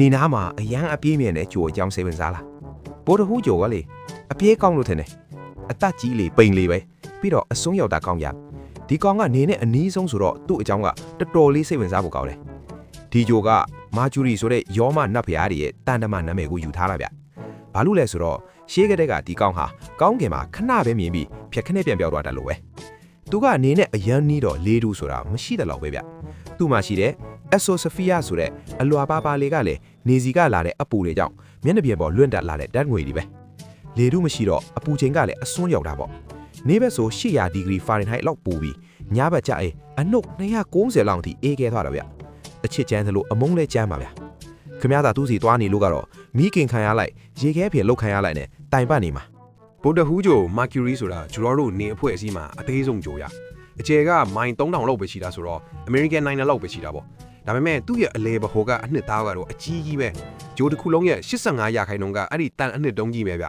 နေနာမှာအရန်အပြေးမြင်တဲ့ကြိုအကြောင်းစိတ်ဝင်စားလားဗိုလ်တဟူးကြိုကလေအပြေးကောင်းလို့ထင်တယ်အသက်ကြီးလေပိန်လေပဲပြီးတော့အစွန်းရောက်တာကောင်းရဒီကောင်ကနေနဲ့အနီးဆုံးဆိုတော့သူ့အကြောင်းကတော်တော်လေးစိတ်ဝင်စားဖို့ကောင်းတယ်ဒီကြိုကမာဂျူရီဆိုတဲ့ယောမနတ်ဖျားတွေရဲ့တန်တမနာမည်ကိုယူထားတာဗျဘာလို့လဲဆိုတော့ရှေးကတဲ့ကဒီကောင်ဟာကောင်းကင်မှာခဏပဲမြင်ပြီးဖြက်ခနဲ့ပြန်ပြောက်သွားတယ်လို့ပဲသူကနေနဲ့အရန်နီးတော့လေးတူဆိုတာမရှိတယ်လို့ပဲဗျသူ့မှာရှိတဲ့အက်ဆိုဆဖီယာဆိုတဲ့အလွာပါပါလေးကလည်းနေစီကလာတဲ့အပူတွေကြောင့်မျက်နှာပြင်ပေါ်လွင့်တက်လာတဲ့ဓာတ်ငွေတွေပဲလေတူမရှိတော့အပူချိန်ကလည်းအစွန်းရောက်တာပေါ့နေဘက်ဆို800ဒီဂရီဖာရင်ဟိုက်လောက်ပူပြီးညဘက်ကျရင်အနုတ်290လောက်ထိအေးခဲသွားတော့ဗျအချစ်ချမ်းသလိုအမုန်းလဲကျမ်းပါဗျခမရသာသူစီသွားနေလို့ကတော့မိခင်ခံရလိုက်ရေခဲဖင်လုတ်ခံရလိုက်နဲ့တိုင်ပတ်နေမှာဗိုလ်တဟူးဂျိုမာကျူရီဆိုတာကျွန်တော်တို့နေအဖွဲ့အစည်းမှာအသေးဆုံးဂျိုရအကျယ်ကမိုင်3000လောက်ပဲရှိတာဆိုတော့ American နိုင်ငံလောက်ပဲရှိတာပေါ့ဒါပေမဲ့သူ့ရဲ့အလဲဘဟိုကအနှစ်သားကတော့အကြီးကြီးပဲဂျိုတစ်ခုလုံးရဲ့85ရာခိုင်နှုန်းကအဲ့ဒီတန်အနှစ်တုံးကြီးပဲဗျ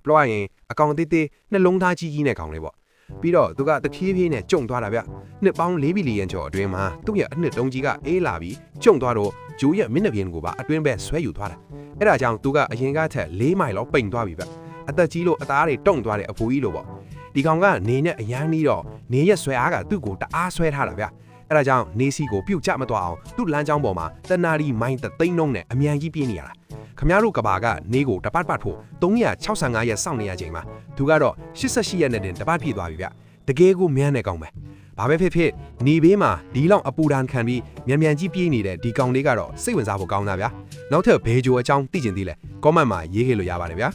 ပြောရရင်အကောင်သေးသေးနှလုံးသားကြီးကြီးနဲ့ကောင်လေးပေါ့ပြီးတော့သူကတဖြည်းဖြည်းနဲ့ကျုံသွားတာဗျနှစ်ပေါင်း4ဘီလီယံကျော်အတွင်းမှာသူ့ရဲ့အနှစ်တုံးကြီးကအေးလာပြီးကျုံသွားတော့ဂျိုရဲ့မျက်နှာပြင်ကိုပါအတွင်းဘက်ဆွဲယူသွားတာအဲ့ဒါကြောင့်သူကအရင်ကထက်4မိုင်လောက်ပိန်သွားပြီဗျအသက်ကြီးလို့အသားတွေတုံ့သွားတဲ့အဖိုးကြီးလို့ပေါ့ဒီကောင်ကနေနဲ့အရန်နီးတော့နေရက်ဆွဲအားကသူ့ကိုတအားဆွဲထားတာဗျအဲ့ဒါကြောင့်နေစီကိုပြုတ်ချမသွားအောင်သူ့လမ်းကြောင်းပေါ်မှာတနာရီမိုင်းသိန်းနှုန်းနဲ့အမြန်ကြီးပြေးနေရတာခမရတို့ကဘာကနေကိုတပတ်ပတ်ဖို့365ရက်စောင့်နေရချိန်မှာသူကတော့88ရက်နဲ့တင်တပတ်ပြည့်သွားပြီဗျတကယ်ကိုမြန်းနေကောင်ပဲဘာပဲဖြစ်ဖြစ်နေဘေးမှာဒီလောက်အပူဒဏ်ခံပြီးမြန်ကြီးပြေးနေတဲ့ဒီကောင်လေးကတော့စိတ်ဝင်စားဖို့ကောင်းတာဗျနောက်ထပ်ဘေဂျိုအကြောင်းသိချင်သေးလဲ comment မှာရေးခဲ့လို့ရပါတယ်ဗျာ